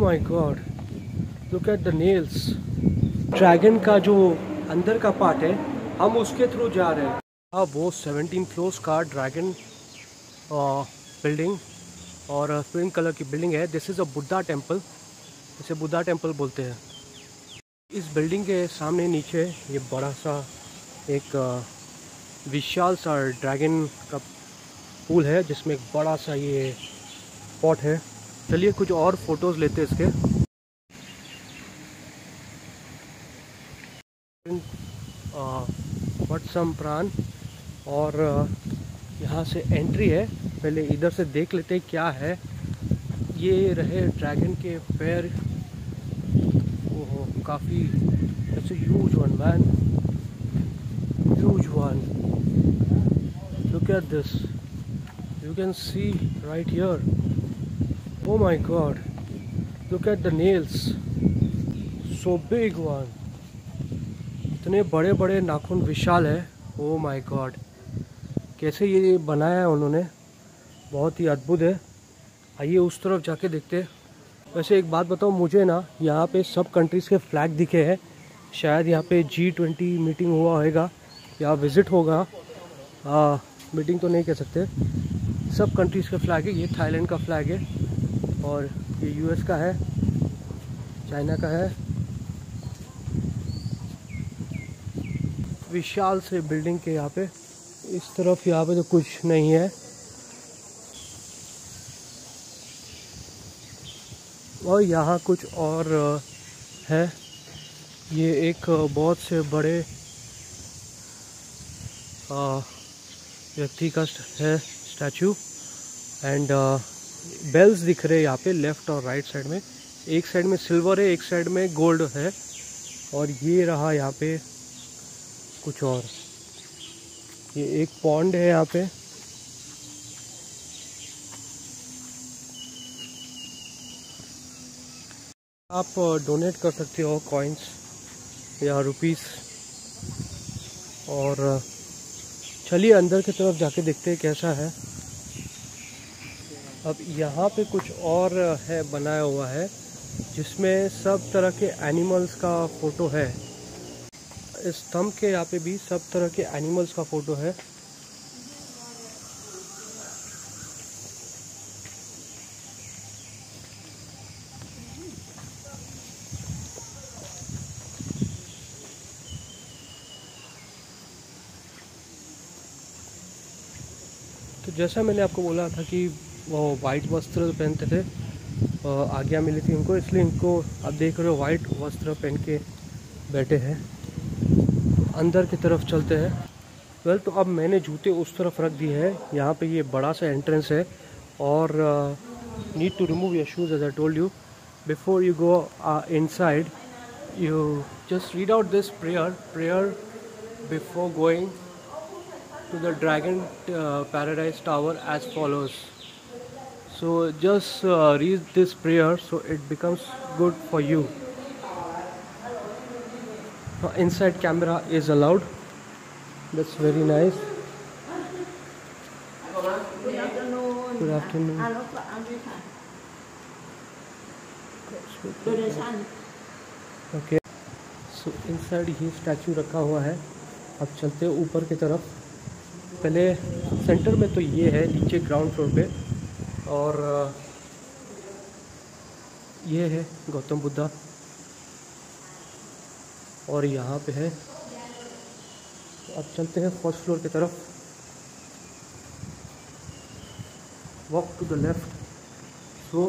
My God, look at the nails. Dragon का जो अंदर का पार्ट है हम उसके थ्रू जा रहे हैं। अब वो 17 फ्लोर्स का ड्रैगन बिल्डिंग और पिंक कलर की बिल्डिंग है। This is a Buddha temple, इसे बुद्धा टेम्पल बोलते हैं। इस बिल्डिंग के सामने नीचे ये बड़ा सा एक विशाल सा ड्रैगन का पूल है जिसमें एक बड़ा सा ये पॉट है। चलिए कुछ और फोटोज़ लेते हैं इसके। वटसम प्राण और यहाँ से एंट्री है। पहले इधर से देख लेते हैं क्या है। ये रहे ड्रैगन के पैर। ओहो, काफ़ी it's a huge one man, huge one. Look at this, you can see right here. Oh my god, look at the nails, so big one. इतने बड़े बड़े नाखून, विशाल है। Oh my god, कैसे ये बनाया है उन्होंने, बहुत ही अद्भुत है। आइए उस तरफ जाके देखते हैं। वैसे एक बात बताओ, मुझे ना यहाँ पे सब कंट्रीज़ के फ्लैग दिखे हैं। शायद यहाँ पे G20 मीटिंग हुआ होगा या विज़िट होगा। मीटिंग तो नहीं कह सकते, सब कंट्रीज़ का फ्लैग है। ये थाईलैंड का फ्लैग है और ये यूएस का है, चाइना का है। विशाल से बिल्डिंग के यहाँ पे, इस तरफ यहाँ पे तो कुछ नहीं है। और यहाँ कुछ और है। ये एक बहुत से बड़े व्यक्ति का है स्टैचू। एंड बेल्स दिख रहे हैं यहाँ पे लेफ्ट और राइट साइड में। एक साइड में सिल्वर है, एक साइड में गोल्ड है। और ये रहा यहाँ पे कुछ और। ये एक पॉन्ड है यहाँ पे। आप डोनेट कर सकते हो कॉइन्स या रुपीस। और चलिए अंदर की तरफ जाके देखते हैं कैसा है। अब यहाँ पे कुछ और है बनाया हुआ है जिसमें सब तरह के एनिमल्स का फ़ोटो है। इस स्तंभ के यहाँ पे भी सब तरह के एनिमल्स का फ़ोटो है। तो जैसा मैंने आपको बोला था कि वो वाइट वस्त्र पहनते थे, आज्ञा मिली थी उनको, इसलिए इनको आप देख रहे हो वाइट वस्त्र पहन के बैठे हैं। अंदर की तरफ चलते हैं। वेल, तो अब मैंने जूते उस तरफ रख दिए हैं। यहाँ पे ये बड़ा सा एंट्रेंस है और need to remove your shoes as I told you. Before you go inside, you just read out this prayer before going to the Dragon Paradise Tower as follows. So just read this prayer so it becomes good for you. Inside camera is allowed. That's very nice. Good afternoon. Good afternoon. Okay, so inside ही statue रखा हुआ है। अब चलते हैं ऊपर की तरफ। पहले सेंटर में तो ये है, नीचे ग्राउंड फ्लोर पे, और ये है गौतम बुद्धा, और यहाँ पे है। अब चलते हैं फर्स्ट फ्लोर की तरफ। Walk to the left. So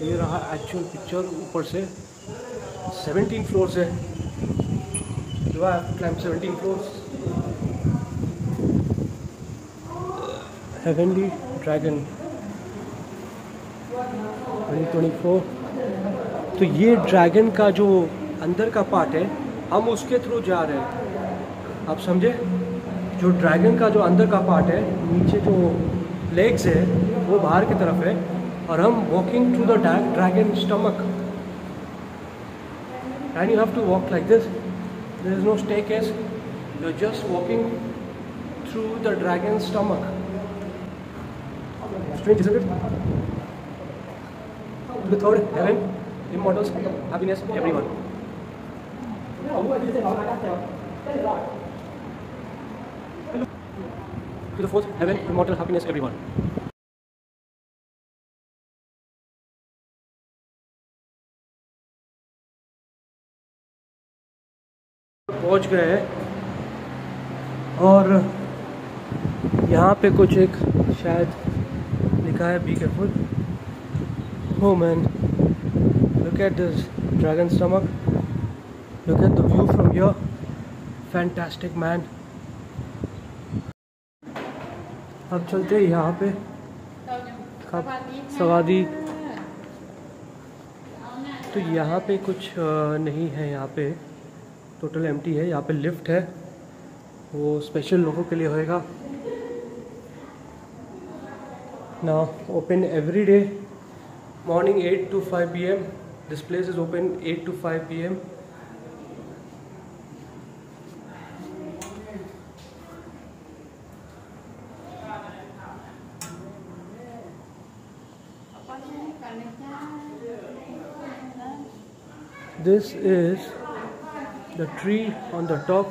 ये रहा एक्चुअल पिक्चर ऊपर से। 17 फ्लोर्स है। Do I have to climb 17 floors? Heavenly Dragon 2024। तो ये ड्रैगन का जो अंदर का पार्ट है, हम उसके थ्रू जा रहे हैं। आप समझे? जो ड्रैगन का जो अंदर का पार्ट है, नीचे जो लेग्स है वो बाहर की तरफ है, और हम walking through the dragon stomach. And you have to walk like this. There is no staircase. You're just walking through the dragon's stomach. Strange, isn't it? To the third heaven, immortals, happiness, everyone. To the fourth heaven, immortal, happiness, everyone. पहुंच गए हैं और यहाँ पे कुछ एक शायद लिखा है be careful. Oh man, look at this dragon stomach. Look at the view from here. Fantastic man. अब चलते हैं यहाँ पे सवादी. तो यहाँ पे कुछ नहीं है, यहाँ पे टोटल एम्प्टी है. यहाँ पे लिफ्ट है, वो स्पेशल लोगों के लिए होएगा. Now open every day, morning 8 to 5 p.m. This place is open 8 to 5 p.m. This is the tree on the top.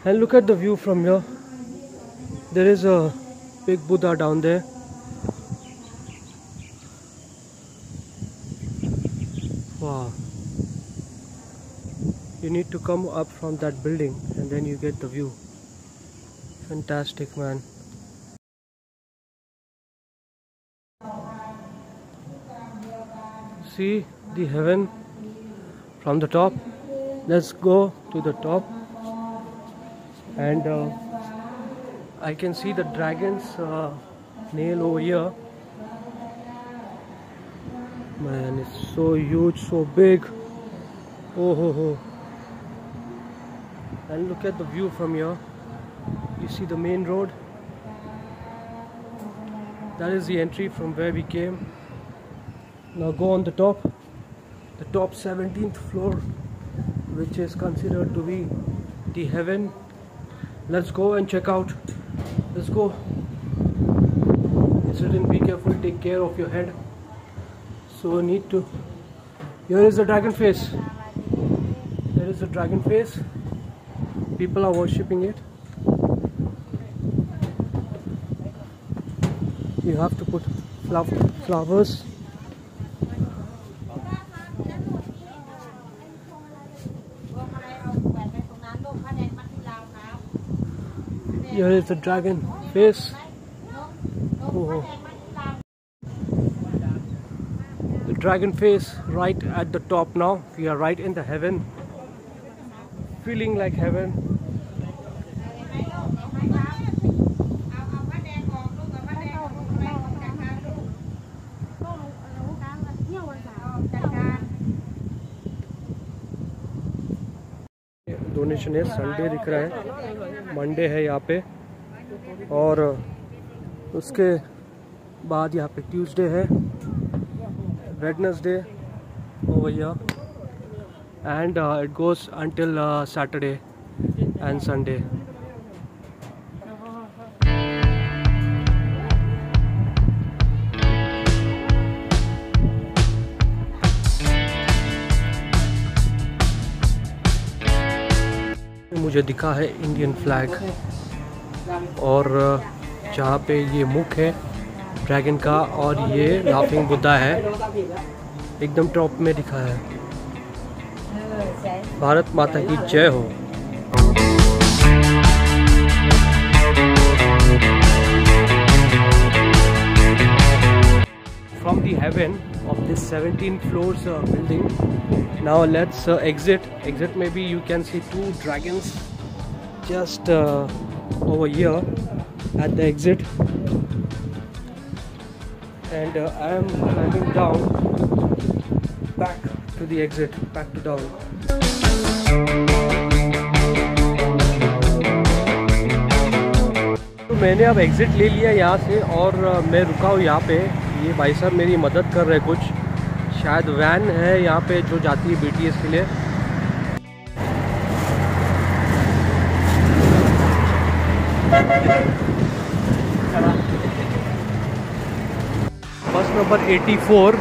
And look at the view from here. There is a big Buddha down there. Wow. You need to come up from that building and then you get the view. Fantastic, man. See the heaven from the top. Let's go to the top. And I can see the dragon's nail over here. Man, it's so huge, so big. Oh ho ho. And look at the view from here. You see the main road. That is the entry from where we came. Now go on the top 17th floor, which is considered to be the heaven. Let's go and check out. Let's go. It's written, be careful, take care of your head. So need to. Here is the dragon face. There is the dragon face. People are worshipping it. You have to put flowers. Here is the dragon face. Oh. The dragon face right at the top now. We are right in the heaven. Feeling like heaven. Donation है. Sunday दिख रहा है, Monday है यहाँ पे, और उसके बाद यहाँ पे ट्यूसडे है, Wednesday over here, and it goes until Saturday and Sunday. मुझे दिखा है इंडियन फ्लैग, और जहाँ पे ये मुख है ड्रैगन का और ये लाफिंग बुद्धा है, एकदम टॉप में दिखा है. भारत माता की जय हो. From the heaven of this 17 floors building, now let's exit. Maybe you can see two dragons just over here at the exit, and I am heading down back to the exit, back to down. मैंने अब exit ले लिया यहाँ से और मैं रुका हूँ यहाँ पे। ये भाई साहब मेरी मदद कर रहे हैं कुछ, शायद वैन है यहाँ पे जो जाती है BTS के लिए। बस नंबर 84।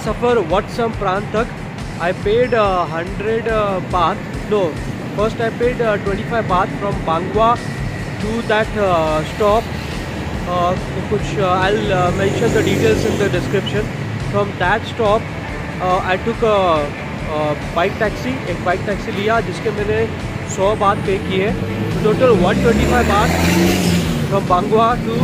सफ़र वटसम प्रांत तक I paid 100 baht. No, first I paid 25 baht from Bangwa to that stop. I'll mention the details in the description. From that stop, I took a bike taxi. एक बाइक टैक्सी लिया जिसके मैंने 100 बात पे किए। Total 125 बात from Bangwa to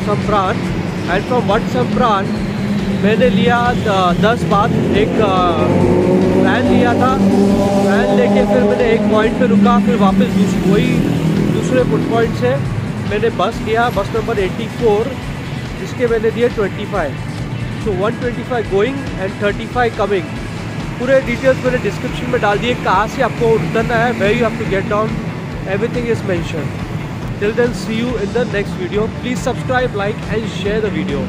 Sampran. And from वटसम्प्रान मैंने लिया 10 बात, एक वैन लिया था। वैन लेके फिर मैंने एक पॉइंट पे रुका, फिर वापस दूसरे फुट पॉइंट से मैंने बस लिया, बस नंबर 84, जिसके मैंने दिए 25। So 125 going and 35 coming. पूरे डिटेल्स मैंने डिस्क्रिप्शन में डाल दिए, कहाँ से आपको उतरना है, where you have to get down, everything is mention. Till then, see you in the next video. Please subscribe, like and share the video.